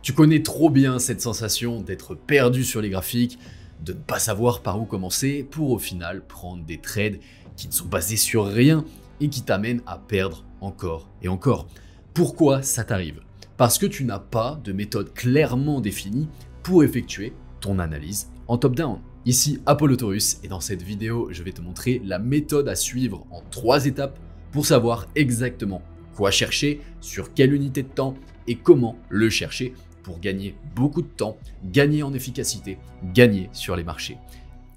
Tu connais trop bien cette sensation d'être perdu sur les graphiques, de ne pas savoir par où commencer pour au final prendre des trades qui ne sont basés sur rien et qui t'amènent à perdre encore et encore. Pourquoi ça t'arrive? Parce que tu n'as pas de méthode clairement définie pour effectuer ton analyse en top-down. Ici Apollotauruss et dans cette vidéo, je vais te montrer la méthode à suivre en 3 étapes pour savoir exactement quoi chercher, sur quelle unité de temps et comment le chercher pour gagner beaucoup de temps, gagner en efficacité, gagner sur les marchés.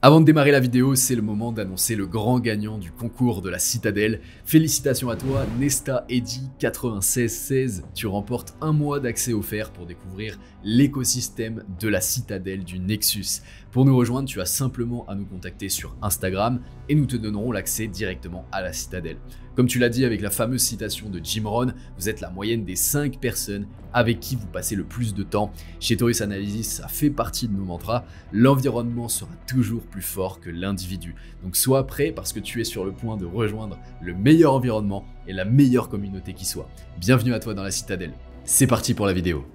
Avant de démarrer la vidéo, c'est le moment d'annoncer le grand gagnant du concours de la Citadelle. Félicitations à toi, Nesta Eddy 9616. Tu remportes un mois d'accès offert pour découvrir l'écosystème de la Citadelle du Nexus. Pour nous rejoindre, tu as simplement à nous contacter sur Instagram et nous te donnerons l'accès directement à la Citadelle. Comme tu l'as dit avec la fameuse citation de Jim Rohn, vous êtes la moyenne des 5 personnes avec qui vous passez le plus de temps. Chez Taurus Analysis, ça fait partie de nos mantras. L'environnement sera toujours plus fort que l'individu. Donc sois prêt parce que tu es sur le point de rejoindre le meilleur environnement et la meilleure communauté qui soit. Bienvenue à toi dans la Citadelle. C'est parti pour la vidéo.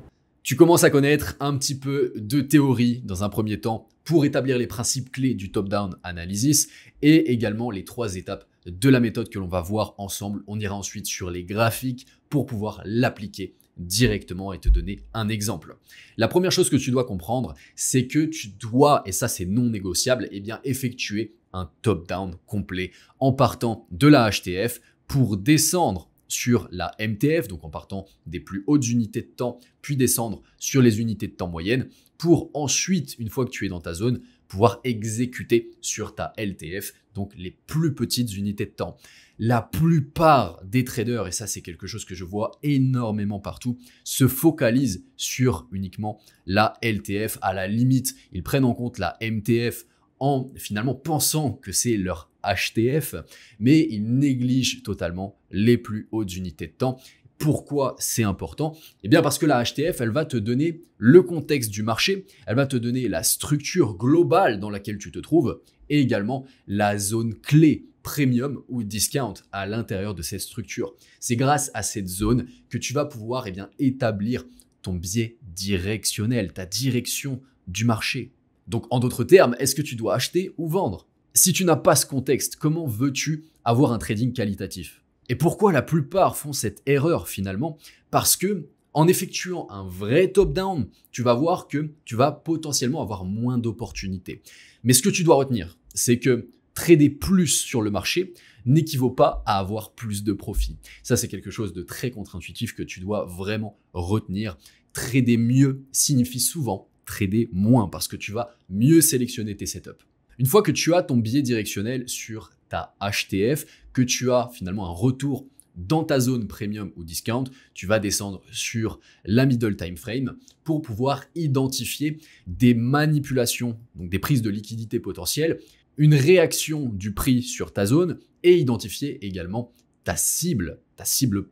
Tu commences à connaître un petit peu de théorie dans un premier temps pour établir les principes clés du top-down analysis et également les 3 étapes de la méthode que l'on va voir ensemble. On ira ensuite sur les graphiques pour pouvoir l'appliquer directement et te donner un exemple. La première chose que tu dois comprendre, c'est que tu dois, et ça c'est non négociable, effectuer un top-down complet en partant de la HTF pour descendre sur la MTF, donc en partant des plus hautes unités de temps, puis descendre sur les unités de temps moyennes, pour ensuite, une fois que tu es dans ta zone, pouvoir exécuter sur ta LTF, donc les plus petites unités de temps. La plupart des traders, et ça c'est quelque chose que je vois énormément partout, se focalisent sur uniquement la LTF. À la limite, ils prennent en compte la MTF en finalement pensant que c'est leur HTF, mais ils négligent totalement les plus hautes unités de temps. Pourquoi c'est important? Eh bien parce que la HTF, elle va te donner le contexte du marché, elle va te donner la structure globale dans laquelle tu te trouves et également la zone clé premium ou discount à l'intérieur de cette structure. C'est grâce à cette zone que tu vas pouvoir établir ton biais directionnel, ta direction du marché. Donc en d'autres termes, est-ce que tu dois acheter ou vendre? Si tu n'as pas ce contexte, comment veux-tu avoir un trading qualitatif? Et pourquoi la plupart font cette erreur finalement? Parce que en effectuant un vrai top-down, tu vas voir que tu vas potentiellement avoir moins d'opportunités. Mais ce que tu dois retenir, c'est que trader plus sur le marché n'équivaut pas à avoir plus de profit. Ça, c'est quelque chose de très contre-intuitif que tu dois vraiment retenir. Trader mieux signifie souvent trader moins parce que tu vas mieux sélectionner tes setups. Une fois que tu as ton biais directionnel sur ta HTF, que tu as finalement un retour dans ta zone premium ou discount, tu vas descendre sur la middle time frame pour pouvoir identifier des manipulations, donc des prises de liquidité potentielles, une réaction du prix sur ta zone et identifier également ta cible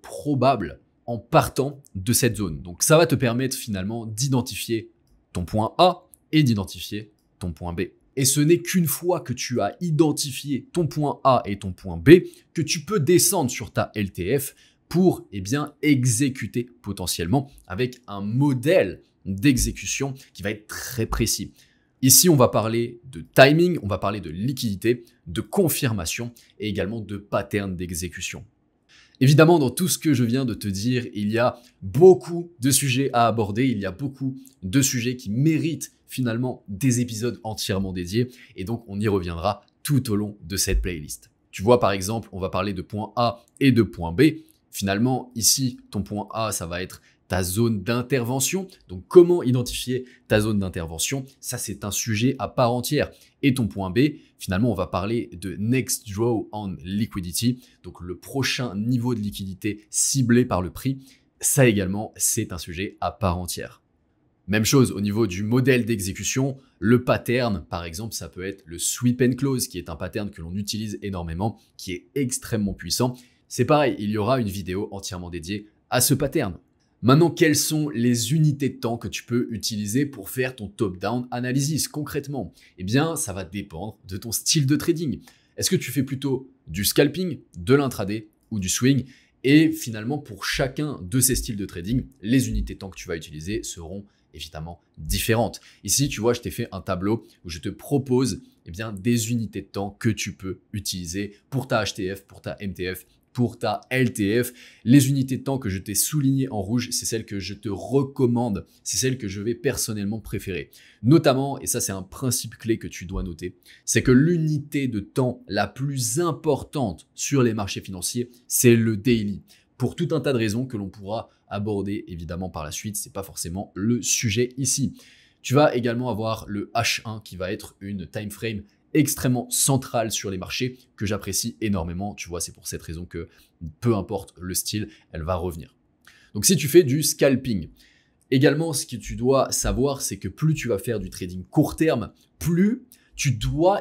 probable en partant de cette zone. Donc ça va te permettre finalement d'identifier ton point A et d'identifier ton point B. Et ce n'est qu'une fois que tu as identifié ton point A et ton point B que tu peux descendre sur ta LTF pour exécuter potentiellement avec un modèle d'exécution qui va être très précis. Ici, on va parler de timing, on va parler de liquidité, de confirmation et également de pattern d'exécution. Évidemment, dans tout ce que je viens de te dire, il y a beaucoup de sujets à aborder, il y a beaucoup de sujets qui méritent finalement des épisodes entièrement dédiés et donc on y reviendra tout au long de cette playlist. Tu vois par exemple, on va parler de point A et de point B. Finalement, ici, ton point A, ça va être ta zone d'intervention. Donc, comment identifier ta zone d'intervention? Ça, c'est un sujet à part entière. Et ton point B, finalement, on va parler de Next Draw on Liquidity, donc le prochain niveau de liquidité ciblé par le prix. Ça également, c'est un sujet à part entière. Même chose au niveau du modèle d'exécution, le pattern, par exemple, ça peut être le sweep and close, qui est un pattern que l'on utilise énormément, qui est extrêmement puissant. C'est pareil, il y aura une vidéo entièrement dédiée à ce pattern. Maintenant, quelles sont les unités de temps que tu peux utiliser pour faire ton top-down analysis concrètement? Eh bien, ça va dépendre de ton style de trading. Est-ce que tu fais plutôt du scalping, de l'intraday ou du swing? Et finalement, pour chacun de ces styles de trading, les unités de temps que tu vas utiliser seront évidemment différentes. Ici, tu vois, je t'ai fait un tableau où je te propose des unités de temps que tu peux utiliser pour ta HTF, pour ta MTF, pour ta LTF. Les unités de temps que je t'ai soulignées en rouge, c'est celles que je te recommande, c'est celles que je vais personnellement préférer. Notamment, et ça c'est un principe clé que tu dois noter, c'est que l'unité de temps la plus importante sur les marchés financiers, c'est le daily. Pour tout un tas de raisons que l'on pourra aborder évidemment par la suite, c'est pas forcément le sujet ici. Tu vas également avoir le H1 qui va être une time frame extrêmement centrale sur les marchés que j'apprécie énormément. Tu vois, c'est pour cette raison que peu importe le style, elle va revenir. Donc si tu fais du scalping, également ce que tu dois savoir, c'est que plus tu vas faire du trading court terme, plus tu dois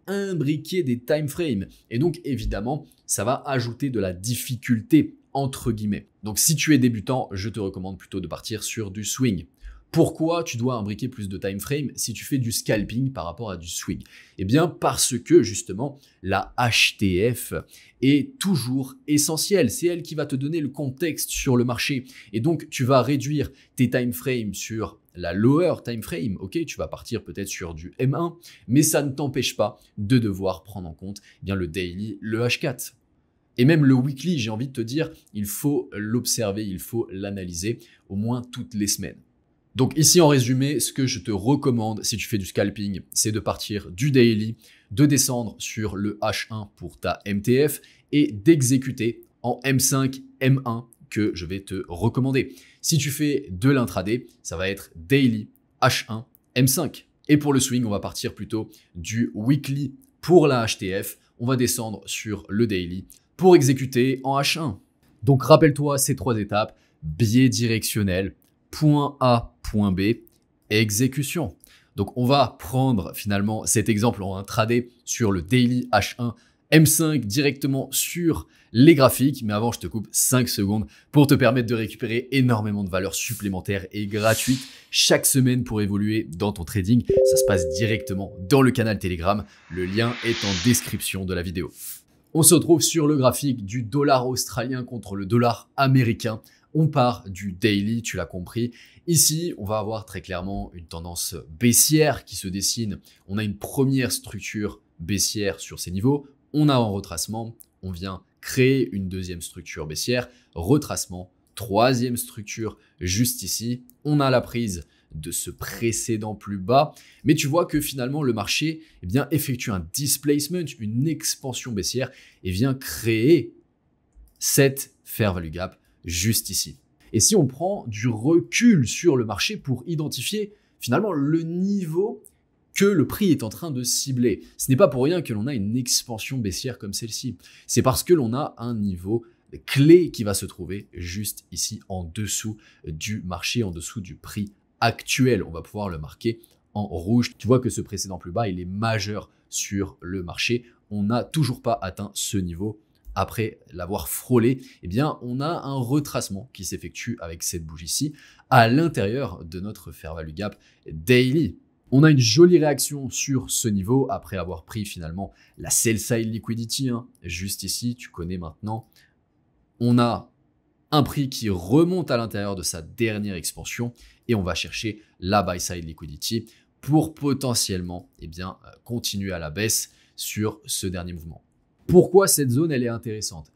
imbriquer des time frames. Et donc évidemment, ça va ajouter de la difficulté entre guillemets. Donc si tu es débutant, je te recommande plutôt de partir sur du swing. Pourquoi tu dois imbriquer plus de time frame si tu fais du scalping par rapport à du swing? Eh bien parce que justement la HTF est toujours essentielle. C'est elle qui va te donner le contexte sur le marché. Et donc tu vas réduire tes time frames sur la lower time frame, ok, tu vas partir peut-être sur du M1, mais ça ne t'empêche pas de devoir prendre en compte le daily, le H4. Et même le weekly, j'ai envie de te dire, il faut l'observer, il faut l'analyser au moins toutes les semaines. Donc ici en résumé, ce que je te recommande si tu fais du scalping, c'est de partir du daily, de descendre sur le H1 pour ta MTF et d'exécuter en M5, M1 que je vais te recommander. Si tu fais de l'intraday, ça va être daily, H1, M5. Et pour le swing, on va partir plutôt du weekly pour la HTF. On va descendre sur le daily pour exécuter en H1. Donc rappelle-toi ces trois étapes, biais directionnel, point A, point B, exécution. Donc on va prendre finalement cet exemple en intraday sur le daily H1, M5 directement sur les graphiques. Mais avant, je te coupe 5 secondes pour te permettre de récupérer énormément de valeurs supplémentaires et gratuites chaque semaine pour évoluer dans ton trading. Ça se passe directement dans le canal Telegram. Le lien est en description de la vidéo. On se retrouve sur le graphique du dollar australien contre le dollar américain. On part du daily, tu l'as compris. Ici, on va avoir très clairement une tendance baissière qui se dessine. On a une première structure baissière sur ces niveaux. On a un retracement. On vient créer une deuxième structure baissière. Retracement. Troisième structure juste ici. On a la prise de ce précédent plus bas. Mais tu vois que finalement, le marché effectue un displacement, une expansion baissière et vient créer cette fair value gap juste ici. Et si on prend du recul sur le marché pour identifier finalement le niveau que le prix est en train de cibler, ce n'est pas pour rien que l'on a une expansion baissière comme celle-ci. C'est parce que l'on a un niveau clé qui va se trouver juste ici en dessous du marché, en dessous du prix actuel. On va pouvoir le marquer en rouge. Tu vois que ce précédent plus bas, il est majeur sur le marché. On n'a toujours pas atteint ce niveau. Après l'avoir frôlé, on a un retracement qui s'effectue avec cette bougie-ci à l'intérieur de notre fair value gap daily. On a une jolie réaction sur ce niveau après avoir pris finalement la sell side liquidity, juste ici, tu connais maintenant. On a un prix qui remonte à l'intérieur de sa dernière expansion et on va chercher la buy side liquidity pour potentiellement continuer à la baisse sur ce dernier mouvement. Pourquoi cette zone elle est intéressante?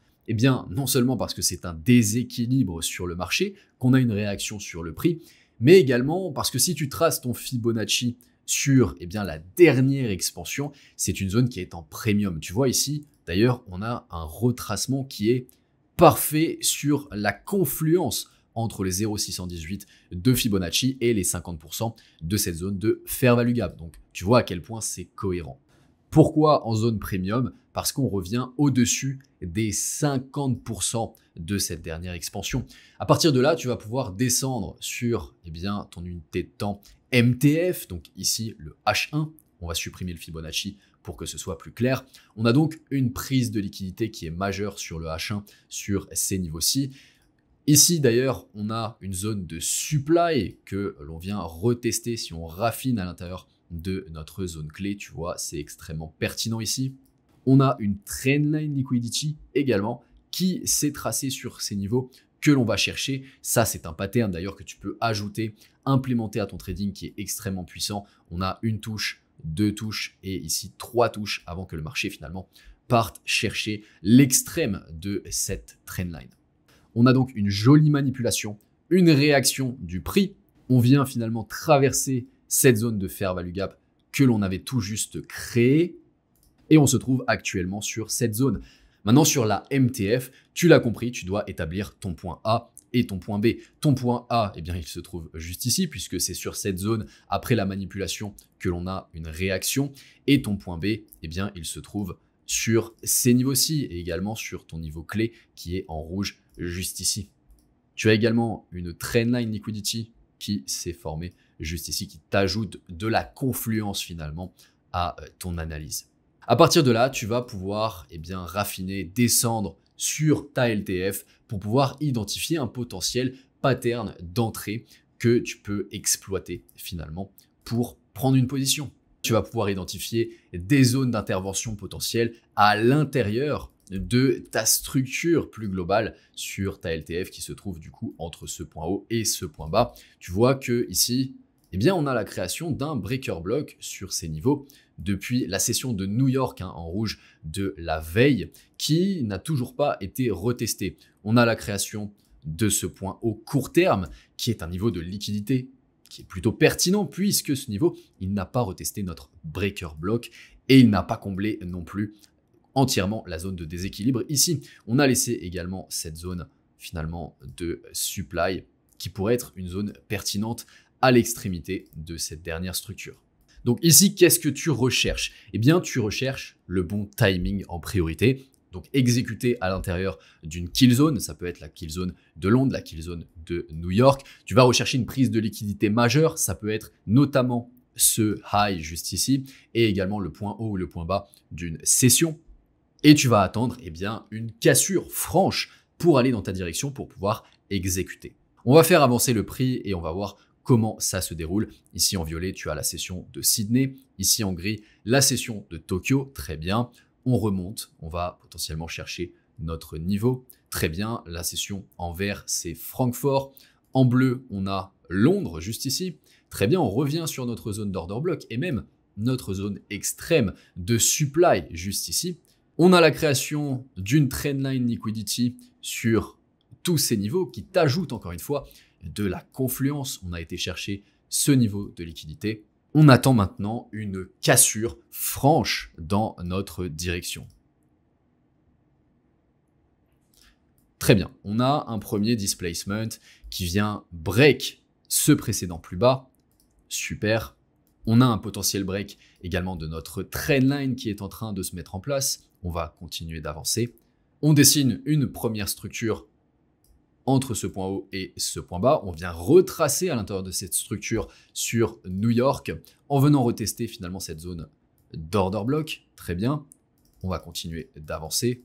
Non seulement parce que c'est un déséquilibre sur le marché, qu'on a une réaction sur le prix, mais également parce que si tu traces ton Fibonacci sur la dernière expansion, c'est une zone qui est en premium. Tu vois ici, d'ailleurs, on a un retracement qui est parfait sur la confluence entre les 0,618 de Fibonacci et les 50% de cette zone de fair value gap. Donc tu vois à quel point c'est cohérent. Pourquoi en zone premium? Parce qu'on revient au-dessus des 50% de cette dernière expansion. À partir de là, tu vas pouvoir descendre sur ton unité de temps MTF, donc ici le H1. On va supprimer le Fibonacci pour que ce soit plus clair. On a donc une prise de liquidité qui est majeure sur le H1 sur ces niveaux-ci. Ici d'ailleurs, on a une zone de supply que l'on vient retester si on raffine à l'intérieur de notre zone clé. Tu vois, c'est extrêmement pertinent ici. On a une trendline liquidity également qui s'est tracé sur ces niveaux que l'on va chercher. Ça, c'est un pattern d'ailleurs que tu peux ajouter, implémenter à ton trading qui est extrêmement puissant. On a une touche, 2 touches et ici 3 touches avant que le marché finalement parte chercher l'extrême de cette trendline. On a donc une jolie manipulation, une réaction du prix. On vient finalement traverser cette zone de fair value gap que l'on avait tout juste créée et on se trouve actuellement sur cette zone. Maintenant, sur la MTF, tu l'as compris, tu dois établir ton point A et ton point B. Ton point A, eh bien, il se trouve juste ici, puisque c'est sur cette zone, après la manipulation, que l'on a une réaction. Et ton point B, eh bien, il se trouve sur ces niveaux-ci, et également sur ton niveau clé, qui est en rouge juste ici. Tu as également une trendline liquidity qui s'est formée juste ici, qui t'ajoute de la confluence finalement à ton analyse. À partir de là, tu vas pouvoir raffiner, descendre sur ta LTF pour pouvoir identifier un potentiel pattern d'entrée que tu peux exploiter finalement pour prendre une position. Tu vas pouvoir identifier des zones d'intervention potentielles à l'intérieur de ta structure plus globale sur ta LTF qui se trouve du coup entre ce point haut et ce point bas. Tu vois que ici, on a la création d'un breaker block sur ces niveaux depuis la session de New York en rouge de la veille qui n'a toujours pas été retesté. On a la création de ce point au court terme qui est un niveau de liquidité qui est plutôt pertinent puisque ce niveau, il n'a pas retesté notre breaker block et il n'a pas comblé non plus entièrement la zone de déséquilibre. Ici, on a laissé également cette zone finalement de supply qui pourrait être une zone pertinente à l'extrémité de cette dernière structure. Donc ici, qu'est-ce que tu recherches? Eh bien, tu recherches le bon timing en priorité. Donc exécuter à l'intérieur d'une kill zone, ça peut être la kill zone de Londres, la kill zone de New York. Tu vas rechercher une prise de liquidité majeure, ça peut être notamment ce high juste ici et également le point haut ou le point bas d'une session. Et tu vas attendre une cassure franche pour aller dans ta direction pour pouvoir exécuter. On va faire avancer le prix et on va voir comment ça se déroule. Ici en violet, tu as la session de Sydney. Ici en gris, la session de Tokyo. Très bien. On remonte. On va potentiellement chercher notre niveau. Très bien. La session en vert, c'est Francfort. En bleu, on a Londres juste ici. Très bien. On revient sur notre zone d'order block et même notre zone extrême de supply juste ici. On a la création d'une trendline liquidity sur tous ces niveaux qui t'ajoutent encore une fois de la confluence. On a été chercher ce niveau de liquidité. On attend maintenant une cassure franche dans notre direction. Très bien, on a un premier displacement qui vient break ce précédent plus bas. Super. On a un potentiel break également de notre trendline qui est en train de se mettre en place. On va continuer d'avancer. On dessine une première structure entre ce point haut et ce point bas. On vient retracer à l'intérieur de cette structure sur New York en venant retester finalement cette zone d'order block. Très bien. On va continuer d'avancer.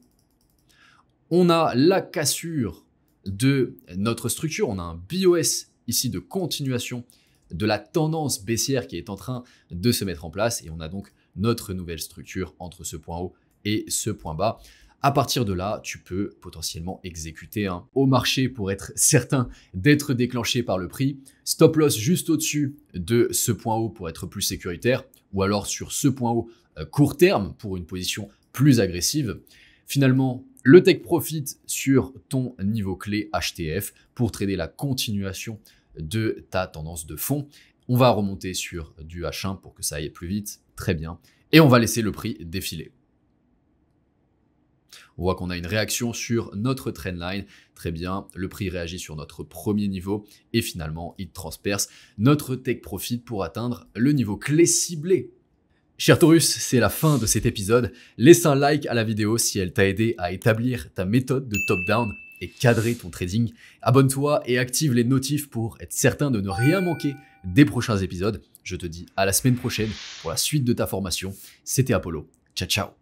On a la cassure de notre structure. On a un BOS ici de continuation de la tendance baissière qui est en train de se mettre en place. Et on a donc notre nouvelle structure entre ce point haut et ce point bas. À partir de là, tu peux potentiellement exécuter au marché pour être certain d'être déclenché par le prix. Stop loss juste au-dessus de ce point haut pour être plus sécuritaire ou alors sur ce point haut court terme pour une position plus agressive. Finalement, le take profit sur ton niveau clé HTF pour trader la continuation de ta tendance de fond. On va remonter sur du H1 pour que ça aille plus vite. Très bien. Et on va laisser le prix défiler. On voit qu'on a une réaction sur notre trendline. Très bien, le prix réagit sur notre premier niveau et finalement, il transperce notre take profit pour atteindre le niveau clé ciblé. Cher Taurus, c'est la fin de cet épisode. Laisse un like à la vidéo si elle t'a aidé à établir ta méthode de top-down et cadrer ton trading. Abonne-toi et active les notifs pour être certain de ne rien manquer des prochains épisodes. Je te dis à la semaine prochaine pour la suite de ta formation. C'était Apollo. Ciao, ciao.